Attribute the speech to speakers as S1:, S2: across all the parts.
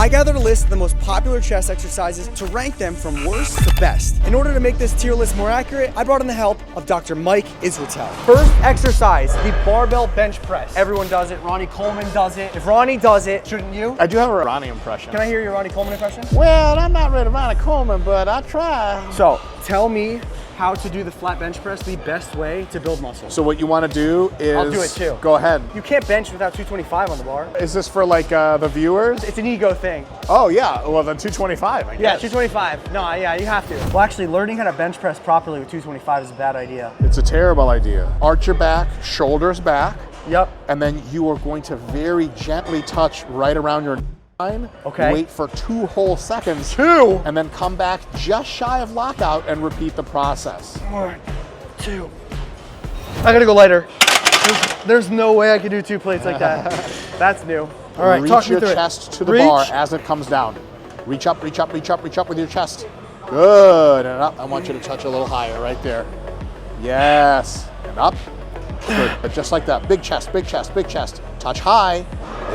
S1: I gathered a list of the most popular chest exercises to rank them from worst to best. In order to make this tier list more accurate, I brought in the help of Dr. Mike Israetel. First exercise, the barbell bench press. Everyone does it. Ronnie Coleman does it. If Ronnie does it, shouldn't you?
S2: I do have a Ronnie impression.
S1: Can I hear your Ronnie Coleman impression?
S2: Well, I'm not really Ronnie Coleman, but I try.
S1: So, tell me how to do the flat bench press the best way to build muscle.
S2: So what you want to do is...
S1: I'll do it too.
S2: Go ahead.
S1: You can't bench without 225 on the bar.
S2: Is this for like the viewers?
S1: It's an ego thing.
S2: Oh yeah, well then 225, I guess.
S1: Yeah, 225. No, yeah, you have to. Well, actually, learning how to bench press properly with 225 is a bad idea.
S2: It's a terrible idea. Arch your back, shoulders back.
S1: Yep.
S2: And then you are going to very gently touch right around your line.
S1: Okay.
S2: Wait for 2 whole seconds. 2! And then come back just shy of lockout and repeat the process.
S1: 1, 2. I gotta go lighter. There's no way I can do 2 plates like that. That's new. All right,
S2: reach your chest to the bar as it comes down. Reach up, reach up, reach up, reach up with your chest. Good, and up. I want you to touch a little higher right there. Yes, and up. Good, but just like that. Big chest, big chest, big chest. Touch high.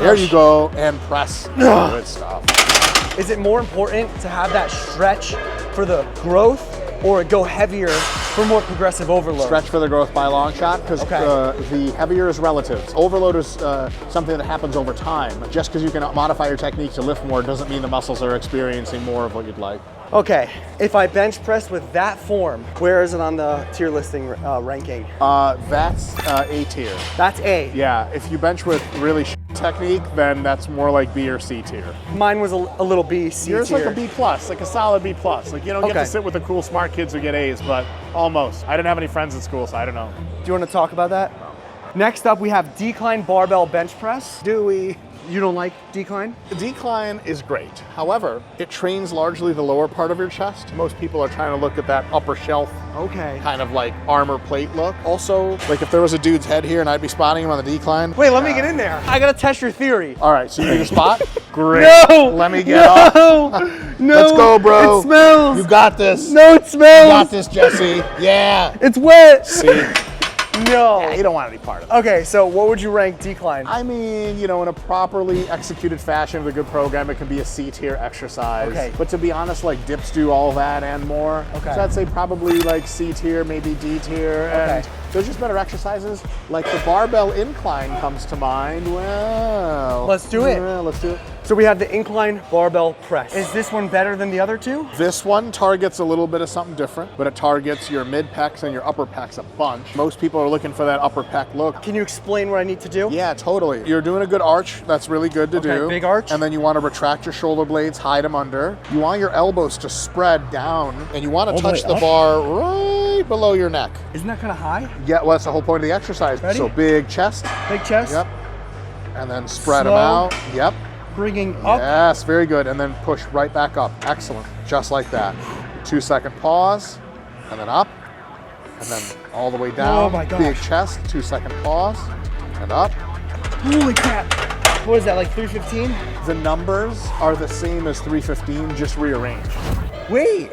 S2: There you go, and press. Good stuff.
S1: Is it more important to have that stretch for the growth or go heavier for more progressive overload?
S2: Stretch for the growth by a long shot, because the heavier is relative. Overload is something that happens over time. Just because you can modify your technique to lift more doesn't mean the muscles are experiencing more of what you'd like.
S1: Okay, if I bench press with that form, where is it on the tier listing ranking?
S2: That's A tier.
S1: That's A.
S2: Yeah, if you bench with really technique, then that's more like B or C tier.
S1: Mine was a little B, C
S2: Yours
S1: tier.
S2: like a B plus, like a solid B plus. Like you don't get to sit with the cool smart kids who get A's, but almost. I didn't have any friends in school, so I don't know.
S1: Do you want to talk about that? No. Next up, we have decline barbell bench press.
S2: Do we?
S1: You don't like decline?
S2: The decline is great. However, it trains largely the lower part of your chest. Most people are trying to look at that upper shelf, kind of like armor plate look. Also, like if there was a dude's head here and I'd be spotting him on the decline.
S1: Wait, let me get in there. I gotta test your theory.
S2: All right, so you need a spot? Great.
S1: No!
S2: Let me get off.
S1: No!
S2: Let's go, bro.
S1: It smells.
S2: You got this.
S1: No, it smells.
S2: You got this, Jesse. Yeah.
S1: It's wet.
S2: See?
S1: No.
S2: Yeah, you don't want any part of it.
S1: Okay, so what would you rank decline?
S2: I mean, you know, in a properly executed fashion with a good program, it can be a C tier exercise.
S1: Okay.
S2: But to be honest, like dips do all that and more.
S1: Okay.
S2: So I'd say probably like C tier, maybe D tier. And there's just better exercises. Like the barbell incline comes to mind. Well,
S1: let's do it.
S2: Yeah, let's do it.
S1: So we have the incline barbell press. Is this one better than the other two?
S2: This one targets a little bit of something different, but it targets your mid pecs and your upper pecs a bunch. Most people are looking for that upper pec look.
S1: Can you explain what I need to do?
S2: Yeah, totally. You're doing a good arch. That's really good to do.
S1: Big arch.
S2: And then you want to retract your shoulder blades, hide them under. You want your elbows to spread down, and you want to touch the bar right below your neck.
S1: Isn't that kind of high?
S2: Yeah, well, that's the whole point of the exercise.
S1: Ready?
S2: So big chest.
S1: Big chest.
S2: Yep. And then spread them out. Yep.
S1: Bringing up.
S2: Yes, very good. And then push right back up. Excellent. Just like that. 2-second pause, and then up, and then all the way down.
S1: Oh my gosh.
S2: Big chest, 2-second pause, and up.
S1: Holy crap. What is that, like 315?
S2: The numbers are the same as 315, just rearranged.
S1: Wait.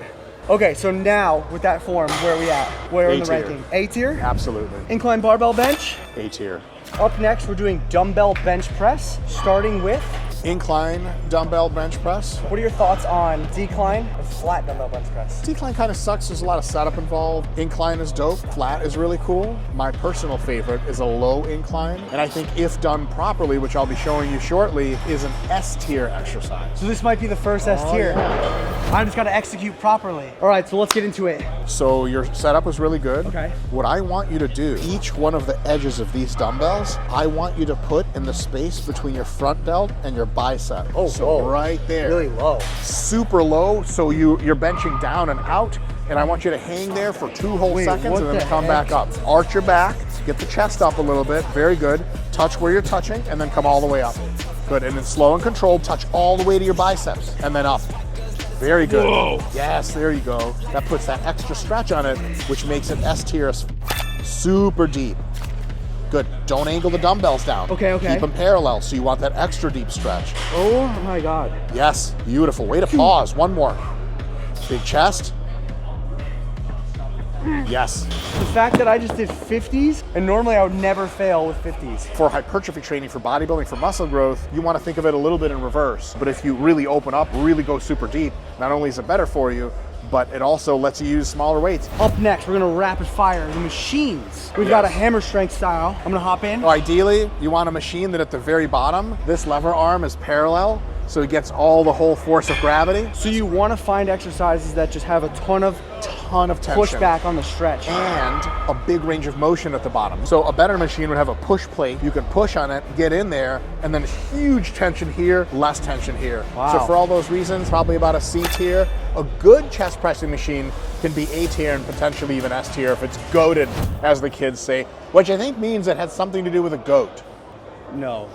S1: Okay, so now with that form, where are we at? Where in the
S2: A-tier.
S1: ranking? A tier?
S2: Absolutely.
S1: Incline barbell bench.
S2: A tier.
S1: Up next, we're doing dumbbell bench press, starting with.
S2: Incline dumbbell bench press.
S1: What are your thoughts on decline or flat dumbbell bench press?
S2: Decline kind of sucks. There's a lot of setup involved. Incline is dope. Flat is really cool. My personal favorite is a low incline. And I think if done properly, which I'll be showing you shortly, is an S tier exercise.
S1: So this might be the first S tier.
S2: Yeah.
S1: I just got to execute properly. All right, so let's get into it.
S2: So your setup is really good.
S1: Okay.
S2: What I want you to do, each one of the edges of these dumbbells, I want you to put in the space between your front delt and your bicep.
S1: Oh,
S2: so
S1: whoa.
S2: right there.
S1: Really low.
S2: Super low, so you're benching down and out, and I want you to hang there for 2 whole seconds and then come back up. Arch your back, get the chest up a little bit, very good. Touch where you're touching, and then come all the way up. Good, and then slow and controlled, touch all the way to your biceps, and then up. Very good.
S1: Whoa.
S2: Yes, there you go. That puts that extra stretch on it, which makes it S tier super deep. Good. Don't angle the dumbbells down.
S1: Okay.
S2: Keep them parallel, so you want that extra deep stretch.
S1: Oh my God.
S2: Yes, beautiful. Way to pause. One more. Big chest. Yes.
S1: The fact that I just did 50s, and normally I would never fail with 50s.
S2: For hypertrophy training, for bodybuilding, for muscle growth, you want to think of it a little bit in reverse. But if you really open up, really go super deep, not only is it better for you, but it also lets you use smaller weights.
S1: Up next, we're gonna rapid fire the machines. We've got a hammer strength style. I'm gonna hop in.
S2: So ideally, you want a machine that at the very bottom, this lever arm is parallel, so it gets all the whole force of gravity.
S1: So you wanna find exercises that just have a ton of
S2: Tension.
S1: pushback on the stretch.
S2: And a big range of motion at the bottom. So a better machine would have a push plate. You can push on it, get in there, and then huge tension here, less tension here.
S1: Wow.
S2: So for all those reasons, probably about a C tier. A good chest pressing machine can be A tier and potentially even S tier if it's goated, as the kids say, which I think means it has something to do with a goat.
S1: No.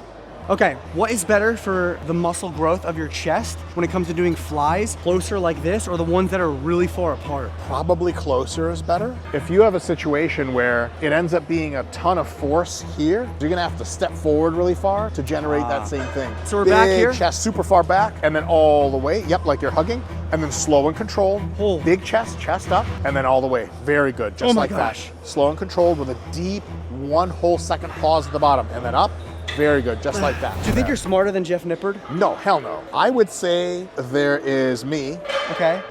S1: Okay, what is better for the muscle growth of your chest when it comes to doing flies, closer like this, or the ones that are really far apart?
S2: Probably closer is better. If you have a situation where it ends up being a ton of force here, you're gonna have to step forward really far to generate that same thing.
S1: So we're back here?
S2: Big chest, super far back, and then all the way, yep, like you're hugging, and then slow and controlled.
S1: Oh.
S2: Big chest, chest up, and then all the way. Very good, just
S1: Oh my
S2: like
S1: gosh.
S2: that. Slow and controlled with a deep 1 whole second pause at the bottom, and then up. Very good, just like that.
S1: Do you think you're smarter than Jeff Nippard?
S2: No, hell no. I would say there is me,
S1: Okay.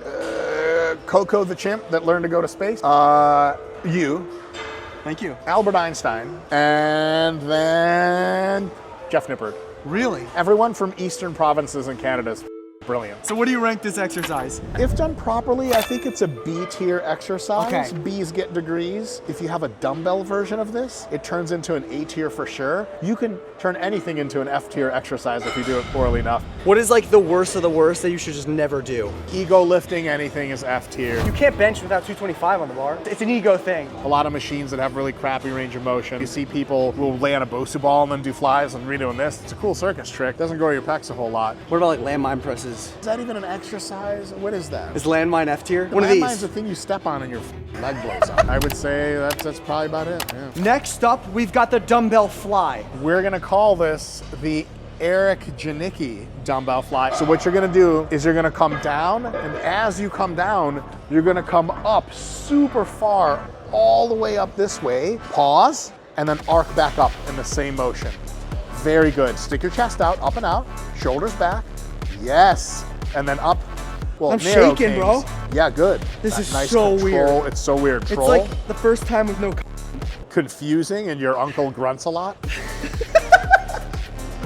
S2: Coco the chimp that learned to go to space, you,
S1: Thank you.
S2: Albert Einstein, and then Jeff Nippard.
S1: Really?
S2: Everyone from eastern provinces in Canada is brilliant.
S1: So what do you rank this exercise?
S2: If done properly, I think it's a B tier exercise.
S1: Okay.
S2: B's get degrees. If you have a dumbbell version of this, it turns into an A tier for sure. You can turn anything into an F tier exercise if you do it poorly enough.
S1: What is like the worst of the worst that you should just never do?
S2: Ego lifting, anything is F tier.
S1: You can't bench without 225 on the bar. It's an ego thing.
S2: A lot of machines that have really crappy range of motion. You see people will lay on a Bosu ball and then do flies and redoing this. It's a cool circus trick. Doesn't grow your pecs a whole lot.
S1: What about like landmine presses?
S2: Is that even an exercise? What is that?
S1: Is landmine F tier? One of
S2: Landmine's
S1: these.
S2: the thing you step on and your leg blows up. I would say that's probably about it. Yeah.
S1: Next up, we've got the Dumbbell Fly.
S2: We're gonna call this the Eric Janicki Dumbbell Fly. So what you're gonna do is you're gonna come down, and as you come down, you're gonna come up super far, all the way up this way, pause, and then arc back up in the same motion. Very good. Stick your chest out, up and out, shoulders back. Yes. And then up. Well,
S1: I'm
S2: narrow
S1: shaking,
S2: kings.
S1: bro.
S2: Yeah, good.
S1: This is
S2: nice
S1: so
S2: control.
S1: weird.
S2: It's so weird.
S1: It's
S2: Troll,
S1: like the first time with no.
S2: confusing, and your uncle grunts a lot.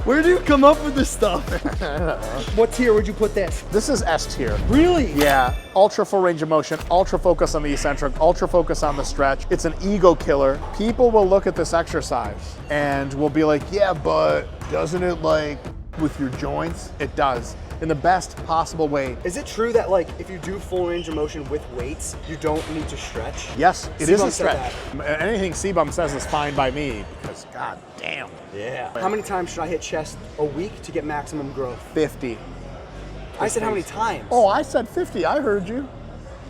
S1: Where do you come up with this stuff? What tier would you put this?
S2: This is S tier.
S1: Really?
S2: Yeah, ultra full range of motion, ultra focus on the eccentric, ultra focus on the stretch. It's an ego killer. People will look at this exercise and will be like, yeah, but doesn't it like with your joints? It does. In the best possible way.
S1: Is it true that like if you do full range of motion with weights, you don't need to stretch?
S2: Yes, it is
S1: C-Bum
S2: a
S1: said
S2: stretch. Anything C-Bum says is fine by me because god damn.
S1: Yeah. How many times should I hit chest a week to get maximum growth?
S2: 50.
S1: I said how many times?
S2: Oh, I said 50. I heard you.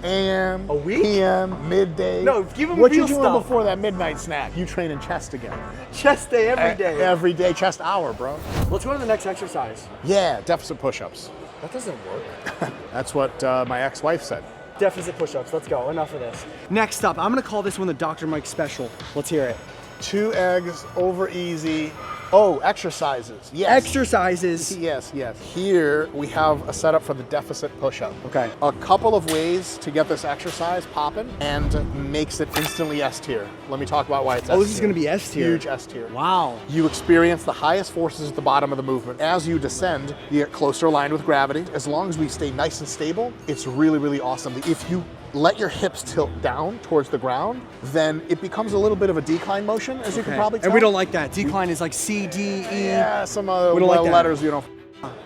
S2: AM,
S1: A week?
S2: PM, midday.
S1: No, give him
S2: what
S1: real
S2: you doing
S1: stuff.
S2: before that midnight snack? You training chest again.
S1: Chest day every day.
S2: Every day, chest hour, bro.
S1: Let's go to the next exercise.
S2: Yeah, deficit push-ups.
S1: That doesn't work.
S2: That's what my ex-wife said.
S1: Deficit push-ups. Let's go. Enough of this. Next up, I'm gonna call this one the Dr. Mike special. Let's hear it.
S2: 2 eggs over easy. Oh, exercises. Yes.
S1: Exercises.
S2: Yes, yes. Here we have a setup for the deficit push-up.
S1: Okay.
S2: A couple of ways to get this exercise popping and makes it instantly S tier. Let me talk about why it's S tier.
S1: Oh, this is gonna be S tier.
S2: Huge S tier.
S1: Wow.
S2: You experience the highest forces at the bottom of the movement. As you descend, you get closer aligned with gravity. As long as we stay nice and stable, it's really, really awesome. If you let your hips tilt down towards the ground, then it becomes a little bit of a decline motion, as you can probably tell.
S1: And we don't like that. Decline is like C, D, E.
S2: Yeah, some other
S1: We don't like that.
S2: letters you don't.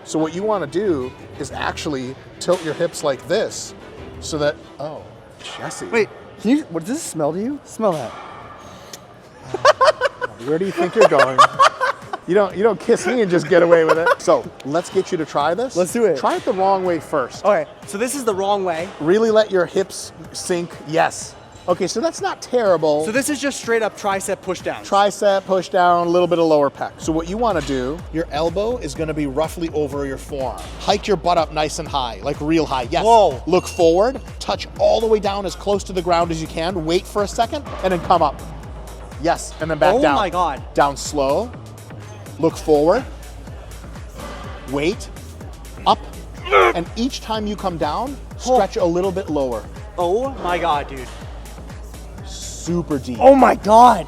S2: So what you want to do is actually tilt your hips like this, so that Jesse.
S1: Wait, can you? What does this smell to you? Smell that.
S2: Where do you think you're going? You don't kiss me and just get away with it. So let's get you to try this.
S1: Let's do it.
S2: Try it the wrong way first.
S1: Okay, so this is the wrong way.
S2: Really let your hips sink. Yes. Okay, so that's not terrible.
S1: So this is just straight up tricep push down.
S2: Tricep, push down, a little bit of lower pec. So what you wanna do, your elbow is gonna be roughly over your forearm. Hike your butt up nice and high, like real high. Yes.
S1: Whoa.
S2: Look forward, touch all the way down as close to the ground as you can. Wait for a second, and then come up. Yes, and then back down.
S1: Oh my God.
S2: Down slow, look forward, wait, up, and each time you come down, stretch a little bit lower.
S1: Oh my God, dude.
S2: Super deep.
S1: Oh my God.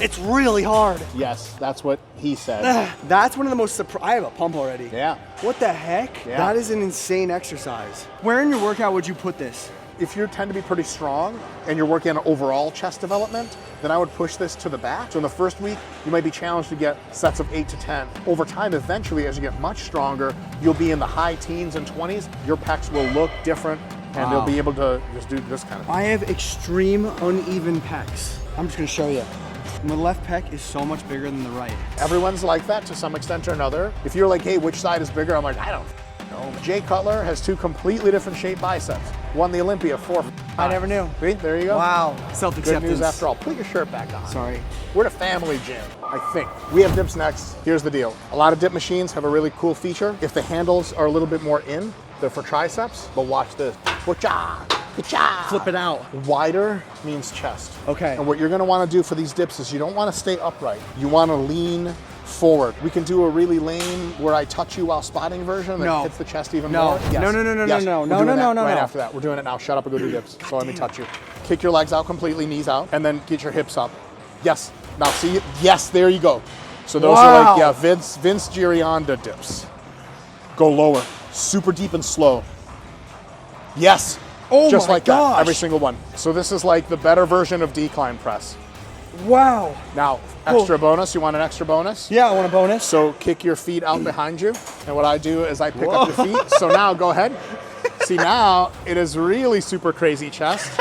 S1: It's really hard.
S2: Yes, that's what he said.
S1: That's one of the most I have a pump already.
S2: Yeah.
S1: What the heck?
S2: Yeah.
S1: That is an insane exercise. Where in your workout would you put this?
S2: If you tend to be pretty strong and you're working on overall chest development, then I would push this to the back. So in the first week, you might be challenged to get sets of 8 to 10. Over time, eventually, as you get much stronger, you'll be in the high teens and 20s. Your pecs will look different and they'll be able to just do this kind of thing.
S1: I have extreme uneven pecs. I'm just gonna show you. My left pec is so much bigger than the right.
S2: Everyone's like that to some extent or another. If you're like, hey, which side is bigger? I'm like, I don't know. Jay Cutler has 2 completely different shaped biceps. Won the Olympia 4 times.
S1: I never knew.
S2: See, there you go.
S1: Wow.
S2: Good
S1: Self-acceptance.
S2: news after all. Put your shirt back on.
S1: Sorry.
S2: We're at a family gym, I think. We have dips next. Here's the deal. A lot of dip machines have a really cool feature. If the handles are a little bit more in, they're for triceps, but watch this. Wa-cha, ka-cha.
S1: Flip it out.
S2: Wider means chest.
S1: Okay.
S2: And what you're gonna wanna do for these dips is you don't wanna stay upright. You wanna lean forward. We can do a really lame where I touch you while spotting version that hits the chest even more. Yes.
S1: No.
S2: Yes. Right
S1: No.
S2: after that. We're doing it now. Shut up and go do dips. So let me touch you. Kick your legs out completely, knees out, and then get your hips up. Yes. Now see, yes, there you go. So those are like, yeah, Vince Gironda dips. Go lower, super deep and slow. Yes.
S1: Oh
S2: just
S1: my
S2: like
S1: gosh.
S2: that, every single one. So this is like the better version of decline press.
S1: Wow.
S2: Now, extra bonus, you want an extra bonus?
S1: Yeah, I want a bonus.
S2: So kick your feet out behind you. And what I do is I pick up your feet. So now go ahead. See, now it is really super crazy chest.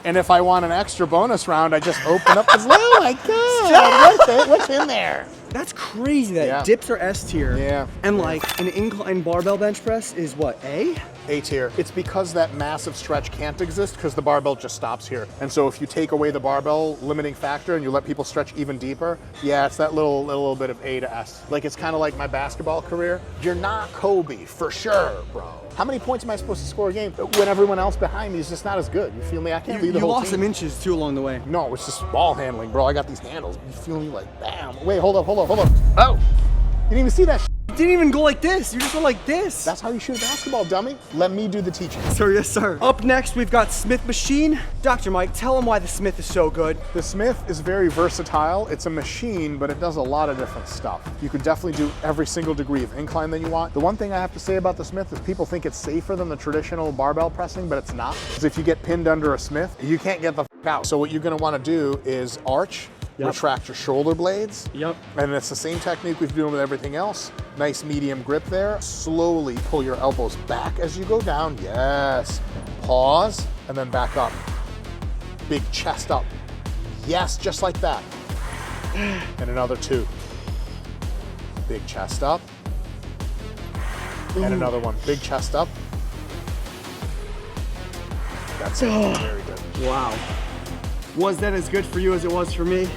S2: And if I want an extra bonus round, I just open up this. Oh my God, what's in there?
S1: That's crazy that dips are S tier.
S2: Yeah.
S1: And like an incline barbell bench press is what, A?
S2: A tier. It's because that massive stretch can't exist because the barbell just stops here. And so if you take away the barbell limiting factor and you let people stretch even deeper, yeah, it's that little bit of A to S. Like it's kind of like my basketball career. You're not Kobe, for sure, bro. How many points am I supposed to score a game when everyone else behind me is just not as good? You feel me? I can't lead the whole team.
S1: You lost some inches too along the way.
S2: No, it's just ball handling, bro. I got these handles. You feel me? Like, bam. Wait, hold up. Oh, you didn't even see that.
S1: You didn't even go like this. You just went like this.
S2: That's how you shoot a basketball, dummy. Let me do the teaching.
S1: Sir, yes, sir. Up next, we've got Smith machine. Dr. Mike, tell him why the Smith is so good.
S2: The Smith is very versatile. It's a machine, but it does a lot of different stuff. You could definitely do every single degree of incline that you want. The one thing I have to say about the Smith is people think it's safer than the traditional barbell pressing, but it's not. Because if you get pinned under a Smith, you can't get the f out. So what you're gonna wanna do is arch, retract your shoulder blades. And it's the same technique we've been doing with everything else. Nice medium grip there. Slowly pull your elbows back as you go down. Yes. Pause and then back up. Big chest up. Yes, just like that. And another 2. Big chest up. And another one. Big chest up. That's it. Very good.
S1: Wow. Was that as good for you as it was for me?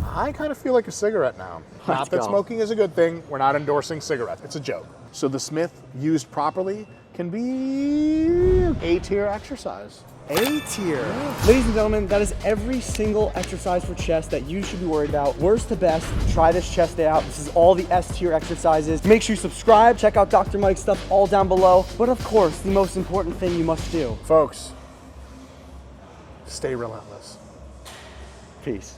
S2: I kind of feel like a cigarette now. Not that smoking is a good thing. We're not endorsing cigarettes. It's a joke. So the Smith, used properly, can be A-tier exercise.
S1: A tier. Ladies and gentlemen, that is every single exercise for chest that you should be worried about. Worst to best, try this chest day out. This is all the S tier exercises. Make sure you subscribe, check out Dr. Mike's stuff all down below. But of course, the most important thing you must do.
S2: Folks, stay relentless.
S1: Peace.